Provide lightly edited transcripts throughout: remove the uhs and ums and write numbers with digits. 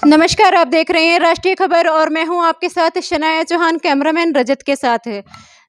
नमस्कार, आप देख रहे हैं राष्ट्रीय खबर और मैं हूं आपके साथ शनाया चौहान, कैमरामैन रजत के साथ है।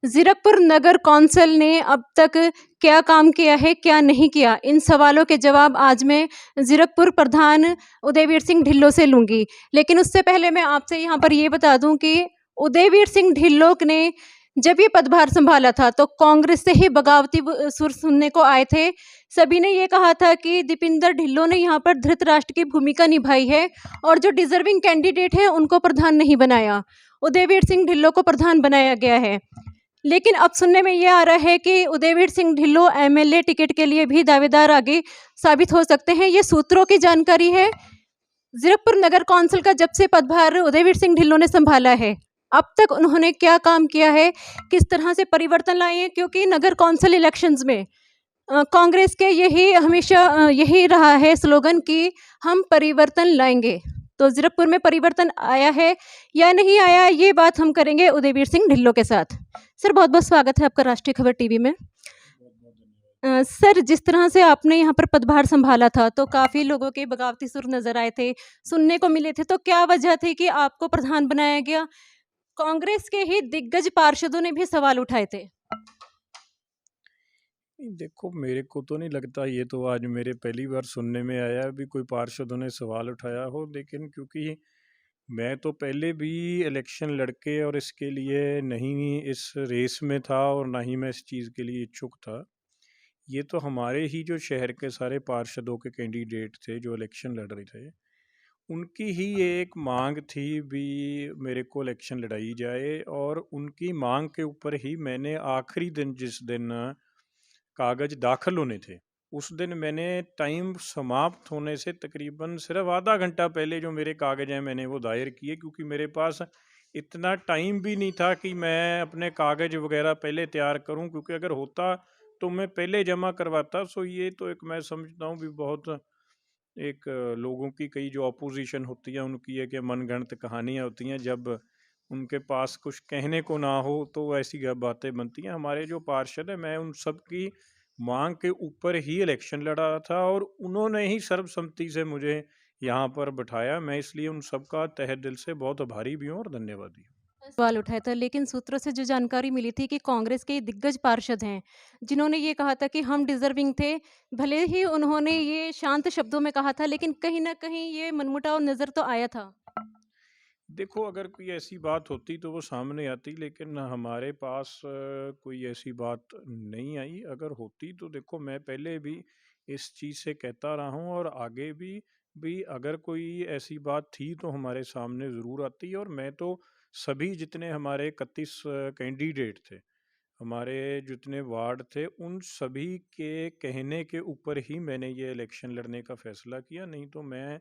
जीरकपुर नगर कौंसिल ने अब तक क्या काम किया है, क्या नहीं किया, इन सवालों के जवाब आज मैं जीरकपुर प्रधान उदयवीर सिंह ढिल्लों से लूंगी। लेकिन उससे पहले मैं आपसे यहां पर ये बता दूं कि उदयवीर सिंह ढिल्लों ने जब ये पदभार संभाला था तो कांग्रेस से ही बगावती सुर सुनने को आए थे। सभी ने ये कहा था कि दीपिंदर ढिल्लों ने यहाँ पर धृतराष्ट्र की भूमिका निभाई है और जो डिजर्विंग कैंडिडेट है उनको प्रधान नहीं बनाया, उदयवीर सिंह ढिल्लों को प्रधान बनाया गया है। लेकिन अब सुनने में ये आ रहा है कि उदयवीर सिंह ढिल्लों एमएलए टिकट के लिए भी दावेदार आगे साबित हो सकते हैं। ये सूत्रों की जानकारी है। जीरकपुर नगर कौंसिल का जब से पदभार उदयवीर सिंह ढिल्लों ने संभाला है, अब तक उन्होंने क्या काम किया है, किस तरह से परिवर्तन लाए हैं, क्योंकि नगर कौंसिल इलेक्शंस में कांग्रेस के यही हमेशा यही रहा है स्लोगन कि हम परिवर्तन लाएंगे। तो जीरकपुर में परिवर्तन आया है या नहीं आया, ये बात हम करेंगे उदयवीर सिंह ढिल्लों के साथ। सर, बहुत बहुत स्वागत है आपका राष्ट्रीय खबर टीवी में। सर, जिस तरह से आपने यहाँ पर पदभार संभाला था तो काफ़ी लोगों के बगावती सुर नजर आए थे, सुनने को मिले थे, तो क्या वजह थी कि आपको प्रधान बनाया गया? कांग्रेस के ही दिग्गज पार्षदों ने भी सवाल उठाए थे। देखो, मेरे को तो नहीं लगता, ये तो आज मेरे पहली बार सुनने में आया भी कोई पार्षदों ने सवाल उठाया हो। लेकिन क्योंकि मैं तो पहले भी इलेक्शन लड़के और इसके लिए नहीं इस रेस में था और ना ही मैं इस चीज़ के लिए इच्छुक था। ये तो हमारे ही जो शहर के सारे पार्षदों के कैंडिडेट थे जो इलेक्शन लड़ रहे थे, उनकी ही ये एक मांग थी भी मेरे को इलेक्शन लड़ाई जाए। और उनकी मांग के ऊपर ही मैंने आखिरी दिन, जिस दिन कागज़ दाखिल होने थे, उस दिन मैंने टाइम समाप्त होने से तकरीबन सिर्फ आधा घंटा पहले जो मेरे कागज़ हैं मैंने वो दायर किए, क्योंकि मेरे पास इतना टाइम भी नहीं था कि मैं अपने कागज़ वगैरह पहले तैयार करूं, क्योंकि अगर होता तो मैं पहले जमा करवाता। सो ये तो एक मैं समझता हूँ भी बहुत एक लोगों की कई जो अपोजिशन होती है उनकी एक मनगढ़ंत कहानियाँ होती हैं। जब उनके पास कुछ कहने को ना हो तो ऐसी बातें बनती हैं। हमारे जो पार्षद हैं, मैं उन सब की मांग के ऊपर ही इलेक्शन लड़ा था और उन्होंने ही सर्वसम्मति से मुझे यहाँ पर बिठाया। मैं इसलिए उन सबका तहे दिल से बहुत आभारी भी हूँ और धन्यवादी हूँ। सवाल उठाया था, लेकिन सूत्रों से जो जानकारी मिली थी कि कांग्रेस के दिग्गज पार्षद हैं जिन्होंने ये कहा था कि हम डिजर्विंग थे। भले ही उन्होंने ये शांत शब्दों में कहा था, लेकिन कहीं ना कहीं ये मनमुटाव नजर तो आया था। देखो, अगर कोई ऐसी बात होती तो वो सामने आती, लेकिन हमारे पास कोई ऐसी बात नहीं आई। अगर होती तो देखो, मैं पहले भी इस चीज़ से कहता रहा हूँ और आगे भी अगर कोई ऐसी बात थी तो हमारे सामने ज़रूर आती। और मैं तो सभी जितने हमारे 31 कैंडिडेट थे, हमारे जितने वार्ड थे, उन सभी के कहने के ऊपर ही मैंने ये इलेक्शन लड़ने का फैसला किया। नहीं तो मैं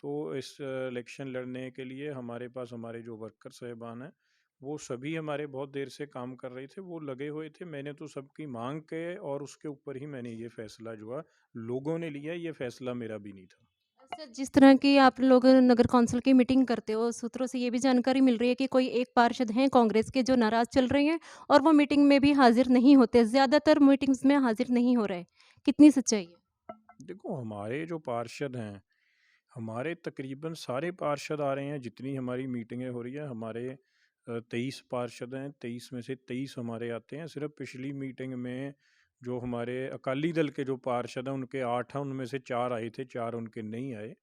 तो इस इलेक्शन लड़ने के लिए हमारे पास हमारे जो वर्कर साहिबान हैं, वो सभी हमारे बहुत देर से काम कर रहे थे, वो लगे हुए थे। मैंने तो सबकी मांग के और उसके ऊपर ही मैंने ये फैसला जो है लोगों ने लिया, ये फैसला मेरा भी नहीं था। अच्छा, जिस तरह की आप लोग नगर कौंसिल की मीटिंग करते हो, सूत्रों से ये भी जानकारी मिल रही है कि कोई एक पार्षद हैं कांग्रेस के जो नाराज चल रहे हैं और वो मीटिंग में भी हाजिर नहीं होते, ज्यादातर मीटिंग्स में हाजिर नहीं हो रहे। कितनी सच्चाई है? देखो, हमारे जो पार्षद हैं, हमारे तकरीबन सारे पार्षद आ रहे हैं। जितनी हमारी मीटिंगें हो रही है, हमारे 23 पार्षद हैं, 23 में से 23 हमारे आते हैं। सिर्फ पिछली मीटिंग में जो हमारे अकाली दल के जो पार्षद हैं उनके 8 हैं, उनमें से 4 आए थे, 4 उनके नहीं आए।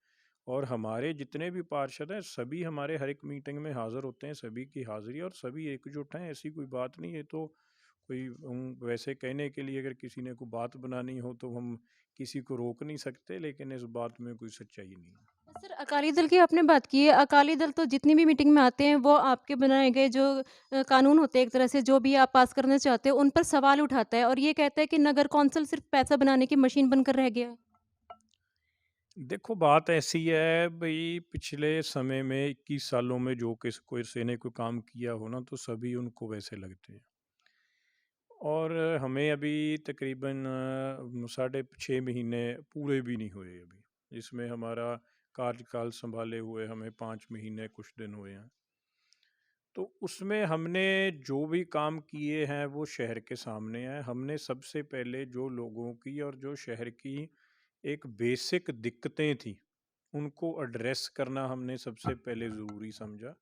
और हमारे जितने भी पार्षद हैं सभी हमारे हर एक मीटिंग में हाज़िर होते हैं, सभी की हाज़िरी और सभी एकजुट हैं। ऐसी कोई बात नहीं है। तो कोई वैसे कहने के लिए अगर किसी ने कोई बात बनानी हो तो हम किसी को रोक नहीं सकते, लेकिन इस बात में कोई सच्चाई नहीं है। सर, अकाली दल की आपने बात की है। अकाली दल तो जितनी भी मीटिंग में आते हैं वो आपके बनाए गए जो कानून होते हैं, एक तरह से जो भी आप पास करना चाहते हो उन पर सवाल उठाता है और ये कहता है कि नगर कौंसिल सिर्फ पैसा बनाने की मशीन बनकर रह गया है। देखो, बात ऐसी है भई, पिछले समय में 21 सालों में जो किसी ने कोई काम किया हो ना, तो सभी उनको वैसे लगते हैं। और हमें अभी तकरीबन साढ़े 6 महीने पूरे भी नहीं हुए अभी, जिसमें हमारा कार्यकाल संभाले हुए हमें 5 महीने कुछ दिन हुए हैं। तो उसमें हमने जो भी काम किए हैं वो शहर के सामने हैं। हमने सबसे पहले जो लोगों की और जो शहर की एक बेसिक दिक्कतें थी, उनको एड्रेस करना हमने सबसे पहले ज़रूरी समझा,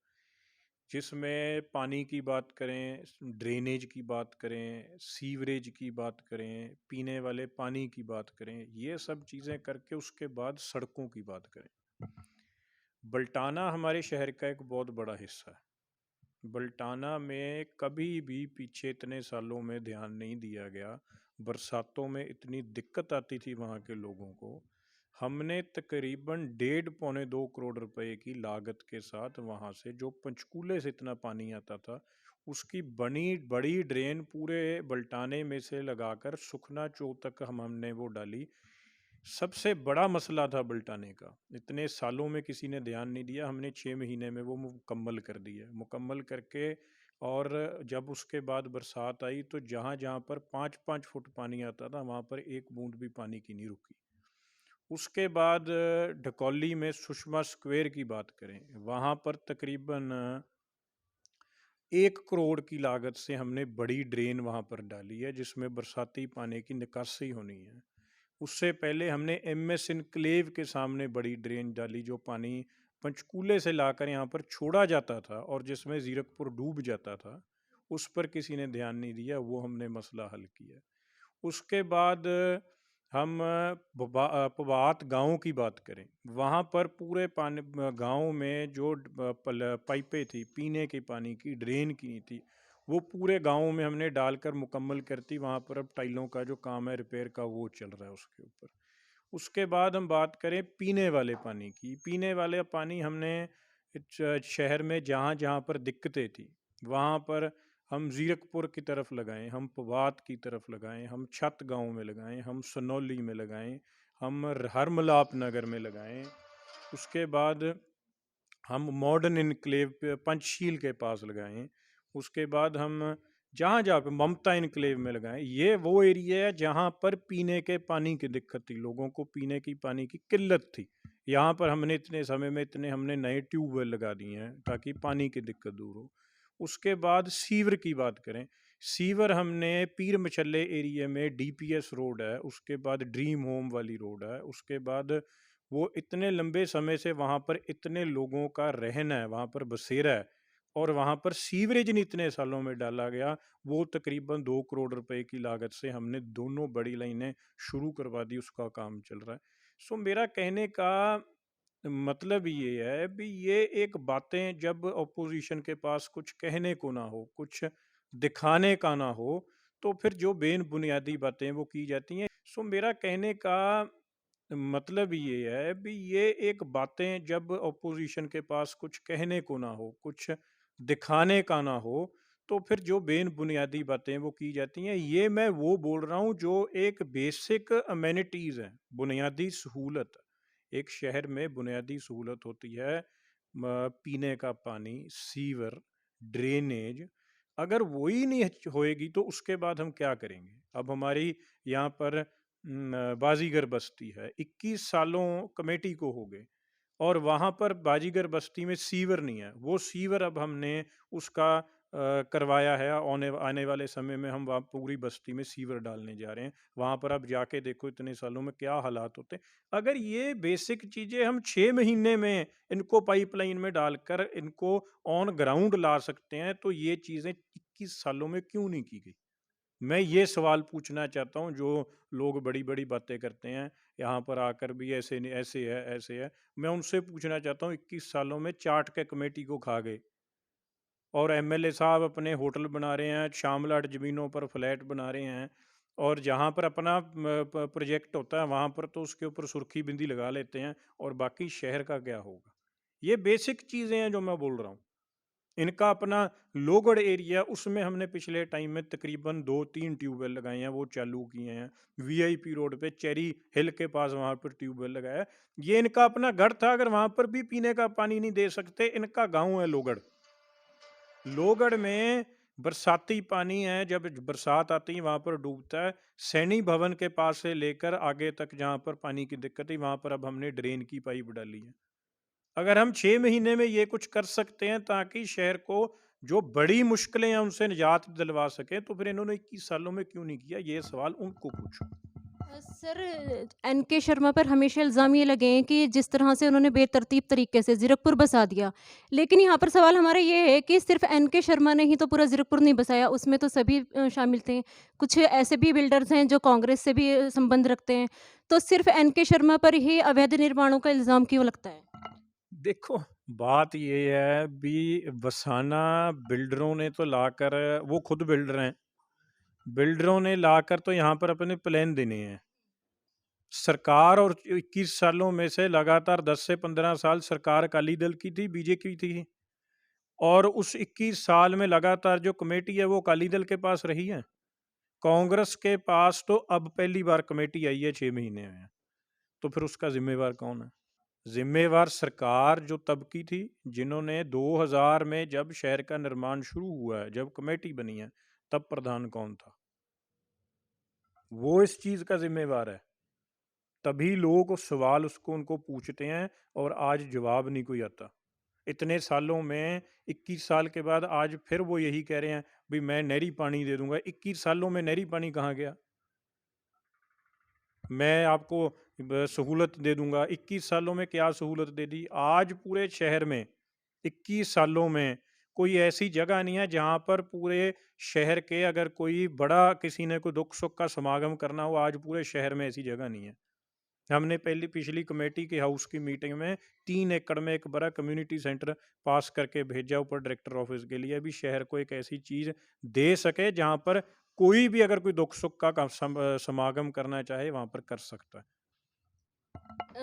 जिसमें पानी की बात करें, ड्रेनेज की बात करें, सीवरेज की बात करें, पीने वाले पानी की बात करें, ये सब चीज़ें करके उसके बाद सड़कों की बात करें। बल्टाना हमारे शहर का एक बहुत बड़ा हिस्सा है। बल्टाना में कभी भी पीछे इतने सालों में ध्यान नहीं दिया गया। बरसातों में इतनी दिक्कत आती थी वहाँ के लोगों को। हमने तकरीबन 1.5 पौने 2 करोड़ रुपए की लागत के साथ वहाँ से, जो पंचकूले से इतना पानी आता था, उसकी बनी बड़ी ड्रेन पूरे बल्टाने में से लगाकर सुखना चौक तक हमने वो डाली। सबसे बड़ा मसला था बल्टाने का, इतने सालों में किसी ने ध्यान नहीं दिया। हमने 6 महीने में वो मुकम्मल कर दिया, मुकम्मल करके, और जब उसके बाद बरसात आई तो जहाँ जहाँ पर 5-5 फुट पानी आता था वहाँ पर एक बूंद भी पानी की नहीं रुकी। उसके बाद ढकौली में सुषमा स्क्वायर की बात करें, वहाँ पर तकरीबन 1 करोड़ की लागत से हमने बड़ी ड्रेन वहाँ पर डाली है, जिसमें बरसाती पानी की निकासी होनी है। उससे पहले हमने एमएस इनक्लेव के सामने बड़ी ड्रेन डाली, जो पानी पंचकूले से लाकर यहाँ पर छोड़ा जाता था और जिसमें जीरकपुर डूब जाता था। उस पर किसी ने ध्यान नहीं दिया, वो हमने मसला हल किया। उसके बाद हम पबात गांव की बात करें, वहाँ पर पूरे पानी गांव में जो पाइपें थी पीने के पानी की, ड्रेन की नहीं थी, वो पूरे गांव में हमने डालकर मुकम्मल करती। वहाँ पर अब टाइलों का जो काम है रिपेयर का, वो चल रहा है उसके ऊपर। उसके बाद हम बात करें पीने वाले पानी की, पीने वाले पानी हमने शहर में जहाँ जहाँ पर दिक्कतें थी वहाँ पर हम जीरकपुर की तरफ लगाएं, हम पवात की तरफ लगाएं, हम छत गांव में लगाएं, हम सनौली में लगाएं, हम हरमलाप नगर में लगाएं। उसके बाद हम मॉडर्न इनक्लेव पे पंचशील के पास लगाएं। उसके बाद हम जहाँ जहाँ पे ममता इनक्लेव में लगाएं। ये वो एरिया है जहाँ पर पीने के पानी की दिक्कत थी, लोगों को पीने की पानी की किल्लत थी। यहाँ पर हमने इतने समय में हमने नए ट्यूबवेल लगा दिए हैं ताकि पानी की दिक्कत दूर हो। उसके बाद सीवर की बात करें, सीवर हमने पीर मछल्ले एरिया में डीपीएस रोड है, उसके बाद ड्रीम होम वाली रोड है, उसके बाद वो इतने लंबे समय से वहाँ पर इतने लोगों का रहना है, वहाँ पर बसेरा है, और वहाँ पर सीवरेज नहीं इतने सालों में डाला गया। वो तकरीबन 2 करोड़ रुपए की लागत से हमने दोनों बड़ी लाइनें शुरू करवा दी, उसका काम चल रहा है। सो मेरा कहने का मतलब ये है भी, ये एक बातें जब अपोजिशन के पास कुछ कहने को ना हो, कुछ दिखाने का ना हो, तो फिर जो बेन बुनियादी बातें वो की जाती हैं। सो मेरा कहने का मतलब ये है भी, ये एक बातें जब अपोजिशन के पास कुछ कहने को ना हो, कुछ दिखाने का ना हो, तो फिर जो बेन बुनियादी बातें वो की जाती हैं। ये मैं वो बोल रहा हूँ जो एक बेसिक अमेनिटीज़ हैं, बुनियादी सहूलत। एक शहर में बुनियादी सहूलत होती है, पीने का पानी, सीवर, ड्रेनेज। अगर वही नहीं होएगी तो उसके बाद हम क्या करेंगे? अब हमारी यहाँ पर बाजीगर बस्ती है, 21 सालों कमेटी को हो गए, और वहाँ पर बाजीगर बस्ती में सीवर नहीं है। वो सीवर अब हमने उसका करवाया है। आने वाले समय में हम वहाँ पूरी बस्ती में सीवर डालने जा रहे हैं। वहाँ पर अब जाके देखो इतने सालों में क्या हालात होते हैं। अगर ये बेसिक चीज़ें हम 6 महीने में इनको पाइपलाइन में डालकर इनको ऑन ग्राउंड ला सकते हैं, तो ये चीज़ें 21 सालों में क्यों नहीं की गई? मैं ये सवाल पूछना चाहता हूँ। जो लोग बड़ी बड़ी बातें करते हैं यहाँ पर आकर भी, ऐसे नहीं, ऐसे है, ऐसे है, मैं उनसे पूछना चाहता हूँ, 21 सालों में चाट के कमेटी को खा गए, और एमएलए साहब अपने होटल बना रहे हैं, शामलाट ज़मीनों पर फ्लैट बना रहे हैं, और जहाँ पर अपना प्रोजेक्ट होता है वहाँ पर तो उसके ऊपर सुर्खी बिंदी लगा लेते हैं, और बाकी शहर का क्या होगा? ये बेसिक चीज़ें हैं जो मैं बोल रहा हूँ। इनका अपना लोगढ़ एरिया, उसमें हमने पिछले टाइम में तकरीबन 2-3 ट्यूबवेल लगाए हैं, वो चालू किए हैं। वीआईपी रोड पे चेरी हिल के पास वहाँ पर ट्यूबवेल लगाया है। ये इनका अपना गढ़ था, अगर वहाँ पर भी पीने का पानी नहीं दे सकते। इनका गांव है लोगढ़। लोहगढ़ में बरसाती पानी है, जब बरसात आती है वहाँ पर डूबता है। सैनी भवन के पास से लेकर आगे तक जहाँ पर पानी की दिक्कत है, वहाँ पर अब हमने ड्रेन की पाइप डाली है। अगर हम 6 महीने में ये कुछ कर सकते हैं ताकि शहर को जो बड़ी मुश्किलें हैं उनसे निजात दिलवा सकें, तो फिर इन्होंने 21 सालों में क्यों नहीं किया? ये सवाल उनको पूछो। सर एनके शर्मा पर हमेशा इल्ज़ाम ये लगे हैं कि जिस तरह से उन्होंने बेतरतीब तरीके से ज़ीरकपुर बसा दिया। लेकिन यहाँ पर सवाल हमारा ये है कि सिर्फ़ एनके शर्मा ने ही तो पूरा ज़ीरकपुर नहीं बसाया, उसमें तो सभी शामिल थे। कुछ ऐसे भी बिल्डर्स हैं जो कांग्रेस से भी संबंध रखते हैं। तो सिर्फ़ एनके शर्मा पर ही अवैध निर्माणों का इल्ज़ाम क्यों लगता है? देखो, बात ये है भी बसाना बिल्डरों ने तो लाकर, वो खुद बिल्डर हैं, बिल्डरों ने लाकर तो यहाँ पर अपने प्लान देने हैं। सरकार और 21 सालों में से लगातार 10 से 15 साल सरकार अकाली दल की थी, बीजेपी की थी, और उस 21 साल में लगातार जो कमेटी है वो अकाली दल के पास रही है। कांग्रेस के पास तो अब पहली बार कमेटी आई है 6 महीने में, तो फिर उसका जिम्मेवार कौन है? जिम्मेवार सरकार जो तब की थी, जिन्होंने 2000 में जब शहर का निर्माण शुरू हुआ है, जब कमेटी बनी है, तब प्रधान कौन था? वो इस चीज का जिम्मेवार है। तभी लोग उस सवाल उसको उनको पूछते हैं और आज जवाब नहीं कोई आता। इतने सालों में 21 साल के बाद आज फिर वो यही कह रहे हैं भी मैं नहरी पानी दे दूंगा। 21 सालों में नहरी पानी कहाँ गया? मैं आपको सहूलत दे दूंगा। 21 सालों में क्या सहूलत दे दी? आज पूरे शहर में 21 सालों में कोई ऐसी जगह नहीं है जहां पर पूरे शहर के अगर कोई बड़ा किसी ने कोई दुख सुख का समागम करना हो, आज पूरे शहर में ऐसी जगह नहीं है। हमने पहली पिछली कमेटी के हाउस की मीटिंग में 3 एकड़ में एक बड़ा कम्युनिटी सेंटर पास करके भेजा ऊपर डायरेक्टर ऑफिस के लिए, अभी शहर को एक ऐसी चीज दे सके जहां पर कोई भी अगर कोई दुख सुख का समागम करना चाहे वहां पर कर सकता है।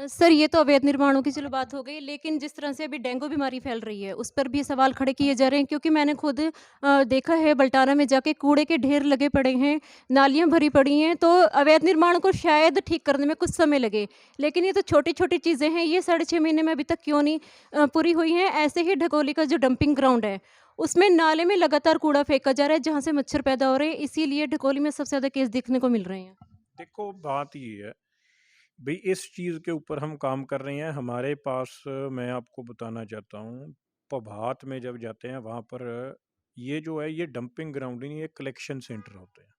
सर ये तो अवैध निर्माणों की चलो बात हो गई, लेकिन जिस तरह से अभी डेंगू बीमारी फैल रही है, उस पर भी सवाल खड़े किए जा रहे हैं क्योंकि मैंने खुद देखा है बल्टाना में जाके कूड़े के ढेर लगे पड़े हैं, नालियाँ भरी पड़ी हैं, तो अवैध निर्माण को शायद ठीक करने में कुछ समय लगे। लेकिन ये तो छोटी-छोटी चीज़ें हैं, ये 6.5 महीने में अभी तक क्यों नहीं पूरी हुई हैं? ऐसे ही ढकोली का जो डंपिंग ग्राउंड है, उसमें नाले में लगातार कूड़ा फेंका जा रहा है, जहाँ से मच्छर पैदा हो रहे हैं, इसीलिए ढकोली में सबसे ज़्यादा केस देखने को मिल रहे हैं। देखो, बात ये है भाई, इस चीज के ऊपर हम काम कर रहे हैं। हमारे पास मैं आपको बताना चाहता हूँ, प्रभात में जब जाते हैं वहां पर ये जो है ये डंपिंग ग्राउंड नहीं, ये कलेक्शन सेंटर होते हैं।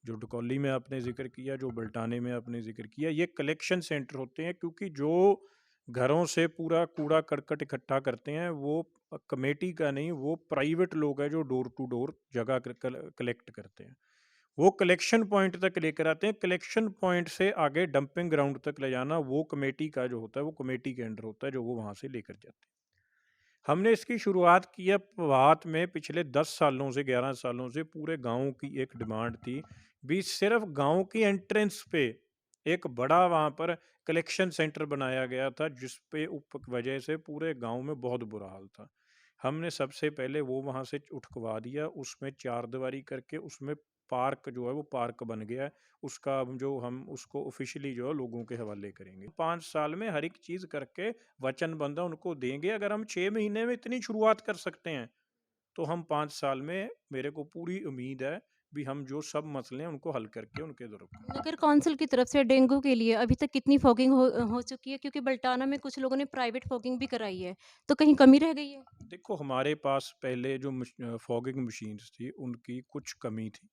जो डकौली में आपने जिक्र किया, जो बल्टाने में आपने जिक्र किया, ये कलेक्शन सेंटर होते हैं, क्योंकि जो घरों से पूरा कूड़ा करकट इकट्ठा करते हैं वो कमेटी का नहीं, वो प्राइवेट लोग हैं जो डोर टू डोर जगह कलेक्ट करते हैं। वो कलेक्शन पॉइंट तक लेकर आते हैं, कलेक्शन पॉइंट से आगे डंपिंग ग्राउंड तक ले जाना वो कमेटी का जो होता है, वो कमेटी के अंडर होता है, जो वो वहां से लेकर जाते हैं। हमने इसकी शुरुआत की है प्रभात में। पिछले 10 सालों से, 11 सालों से पूरे गांव की एक डिमांड थी भी सिर्फ गांव की एंट्रेंस पे एक बड़ा वहां पर कलेक्शन सेंटर बनाया गया था, जिस पे उप वजह से पूरे गांव में बहुत बुरा हाल था। हमने सबसे पहले वो वहां से उठकवा दिया, उसमें चार दीवारी करके उसमें पार्क जो है वो पार्क बन गया है। उसका अब जो हम उसको ऑफिशियली जो है लोगों के हवाले करेंगे। 5 साल में हर एक चीज करके वचनबद्ध उनको देंगे। अगर हम 6 महीने में इतनी शुरुआत कर सकते हैं तो हम 5 साल में, मेरे को पूरी उम्मीद है भी हम जो सब मसले हैं उनको हल करके उनके जरूर। नगर कौंसिल की तरफ से डेंगू के लिए अभी तक कितनी फॉगिंग हो चुकी है? क्योंकि बल्टाना में कुछ लोगों ने प्राइवेट फॉगिंग भी कराई है, तो कहीं कमी रह गई है? देखो, हमारे पास पहले जो फॉगिंग मशीन्स थी उनकी कुछ कमी थी।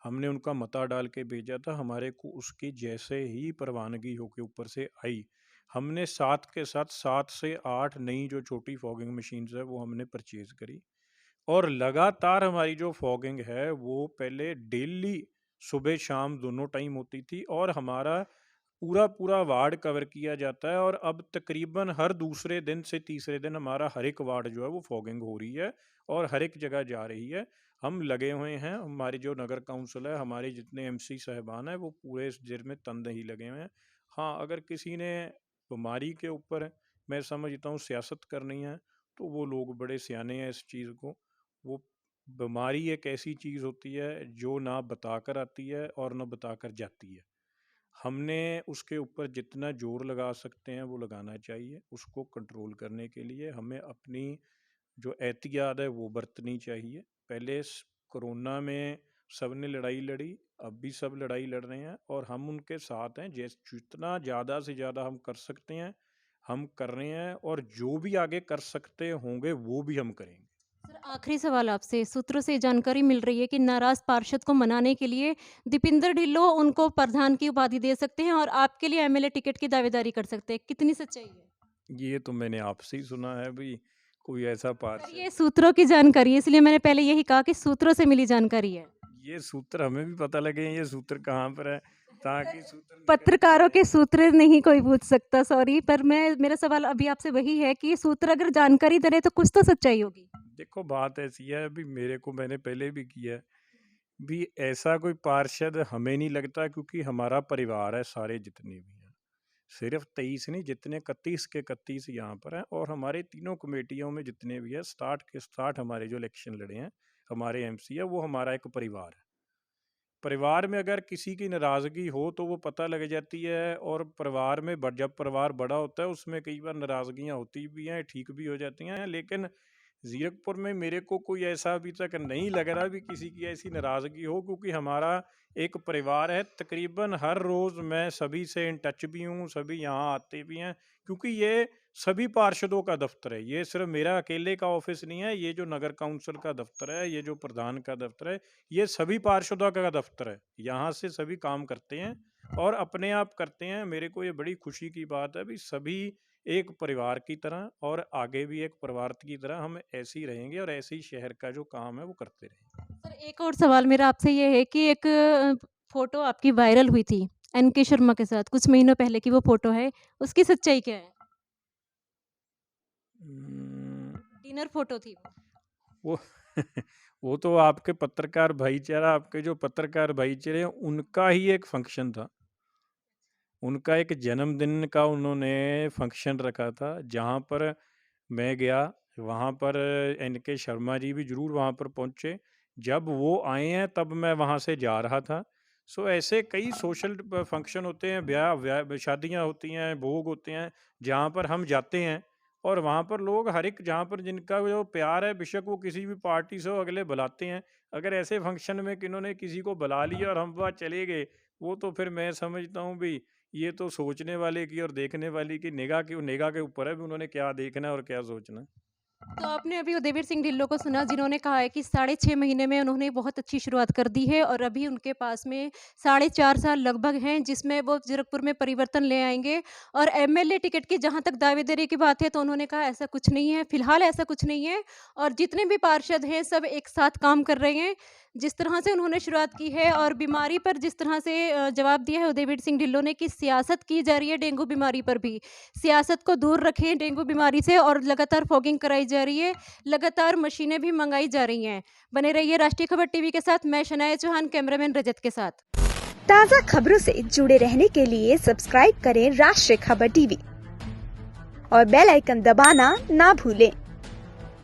हमने उनका मता डाल के भेजा था, हमारे को उसकी जैसे ही परवानगी होके ऊपर से आई, हमने साथ के साथ 7 से 8 नई जो छोटी फॉगिंग मशीन्स है वो हमने परचेज करी। और लगातार हमारी जो फॉगिंग है वो पहले डेली सुबह शाम दोनों टाइम होती थी, और हमारा पूरा पूरा वार्ड कवर किया जाता है। और अब तकरीबन हर दूसरे दिन से तीसरे दिन हमारा हर एक वार्ड जो है वो फॉगिंग हो रही है और हर एक जगह जा रही है। हम लगे हुए हैं, हमारी जो नगर काउंसिल है, हमारे जितने एमसी साहबान हैं वो पूरे इस जिर में तंद ही लगे हुए हैं। हाँ, अगर किसी ने बीमारी के ऊपर, मैं समझता हूँ, सियासत करनी है तो वो लोग बड़े सियाने हैं इस चीज़ को। वो बीमारी एक ऐसी चीज़ होती है जो ना बताकर आती है और ना बताकर जाती है। हमने उसके ऊपर जितना जोर लगा सकते हैं वो लगाना चाहिए। उसको कंट्रोल करने के लिए हमें अपनी जो एहतियात है वो बरतनी चाहिए। पहले कोरोना में सबने लड़ाई लड़ी, अब भी सब लड़ाई लड़ रहे हैं और हम उनके साथ हैं। जैसे जितना ज़्यादा से ज़्यादा हम कर सकते हैं हम कर रहे हैं, और जो भी आगे कर सकते होंगे वो भी हम करेंगे। सर, आखिरी सवाल आपसे, सूत्रों से जानकारी मिल रही है कि नाराज पार्षद को मनाने के लिए दीपिंदर ढिल्लों उनको प्रधान की उपाधि दे सकते हैं और आपके लिए एमएलए टिकट की दावेदारी कर सकते हैं, कितनी सच्चाई है? ये तो मैंने आपसे ही सुना है भी, कोई ऐसा सर, पार्षद। ये सूत्रों की जानकारी है, इसलिए मैंने पहले यही कहा कि सूत्रों से मिली जानकारी है। ये सूत्र हमें भी पता लगे, ये सूत्र कहाँ पर है, ताकि सूत्र निकल पत्रकारों जाए। के सूत्र नहीं कोई पूछ सकता, सॉरी, पर मेरा सवाल अभी आपसे वही है कि सूत्र अगर जानकारी दे रहे तो कुछ तो सच्चाई होगी। देखो बात ऐसी है, अभी मेरे को, मैंने पहले भी किया है भी, ऐसा कोई पार्षद हमें नहीं लगता, क्योंकि हमारा परिवार है सारे जितने भी हैं, सिर्फ 23 नहीं, जितने 31 के 31 यहाँ पर हैं, और हमारे तीनों कमेटियों में जितने भी है 60 के 60 हमारे जो इलेक्शन लड़े हैं, हमारे एमसी है, वो हमारा एक परिवार है। परिवार में अगर किसी की नाराज़गी हो तो वो पता लग जाती है, और परिवार में जब परिवार बड़ा होता है उसमें कई बार नाराज़गियाँ होती भी हैं, ठीक भी हो जाती हैं, लेकिन जीरकपुर में मेरे को कोई ऐसा अभी तक नहीं लग रहा भी किसी की ऐसी नाराज़गी हो, क्योंकि हमारा एक परिवार है। तकरीबन हर रोज़ मैं सभी से इन टच भी हूँ, सभी यहाँ आते भी हैं, क्योंकि ये सभी पार्षदों का दफ्तर है, ये सिर्फ मेरा अकेले का ऑफिस नहीं है, ये जो नगर काउंसिल का दफ्तर है, ये जो प्रधान का दफ्तर है, ये सभी पार्षदों का दफ्तर है। यहाँ से सभी काम करते हैं और अपने आप करते हैं। मेरे को ये बड़ी खुशी की बात है भी, सभी एक परिवार की तरह और आगे भी एक परिवार की तरह हम ऐसे ही रहेंगे, और ऐसे ही शहर का जो काम है वो करते रहेंगे। सर, एक और सवाल मेरा आपसे ये है कि एक फोटो आपकी वायरल हुई थी एनके शर्मा के साथ कुछ महीनों पहले की वो फोटो है, उसकी सच्चाई क्या है? हम्म, डिनर फोटो थी वो। वो वो तो आपके पत्रकार भाईचारा, आपके जो पत्रकार भाईचारे हैं, उनका ही एक फंक्शन था। उनका एक जन्मदिन का उन्होंने फंक्शन रखा था, जहाँ पर मैं गया। वहाँ पर एनके शर्मा जी भी ज़रूर वहाँ पर पहुँचे। जब वो आए हैं तब मैं वहाँ से जा रहा था। सो ऐसे कई सोशल फंक्शन होते हैं, ब्याह शादियाँ होती हैं, भोग होते हैं, जहाँ पर हम जाते हैं, और वहाँ पर लोग हर एक, जहाँ पर जिनका जो प्यार है, बेशक वो किसी भी पार्टी से हो, अगले बुलाते हैं। अगर ऐसे फंक्शन में किन्होंने किसी को बुला लिया और हम वहाँ चले गए, वो तो फिर मैं समझता हूँ भी, ये तो सोचने वाले की और देखने वाले की निगाह के ऊपर है भी, उन्होंने क्या देखना है और क्या सोचना है। तो आपने अभी उदयवीर सिंह ढिल्लों को सुना, जिन्होंने कहा है कि 6.5 महीने में उन्होंने बहुत अच्छी शुरुआत कर दी है और अभी उनके पास में 4.5 साल लगभग हैं, जिसमें वो जीरकपुर में परिवर्तन ले आएंगे। और एमएलए टिकट की जहां तक दावेदारी की बात है तो उन्होंने कहा ऐसा कुछ नहीं है, फिलहाल ऐसा कुछ नहीं है, और जितने भी पार्षद हैं सब एक साथ काम कर रहे हैं। जिस तरह से उन्होंने शुरुआत की है और बीमारी पर जिस तरह से जवाब दिया है उदयवीर सिंह ढिल्लों ने कि सियासत की जा रही है डेंगू बीमारी पर भी, सियासत को दूर रखें डेंगू बीमारी से, और लगातार फॉगिंग कराई जा रही है, लगातार मशीनें भी मंगाई जा रही हैं। बने रहिए राष्ट्रीय खबर टीवी के साथ, मैं शनाया चौहान, कैमरामैन रजत के साथ। ताज़ा खबरों से जुड़े रहने के लिए सब्सक्राइब करें राष्ट्रीय खबर टीवी और बेल आइकन दबाना ना भूलें।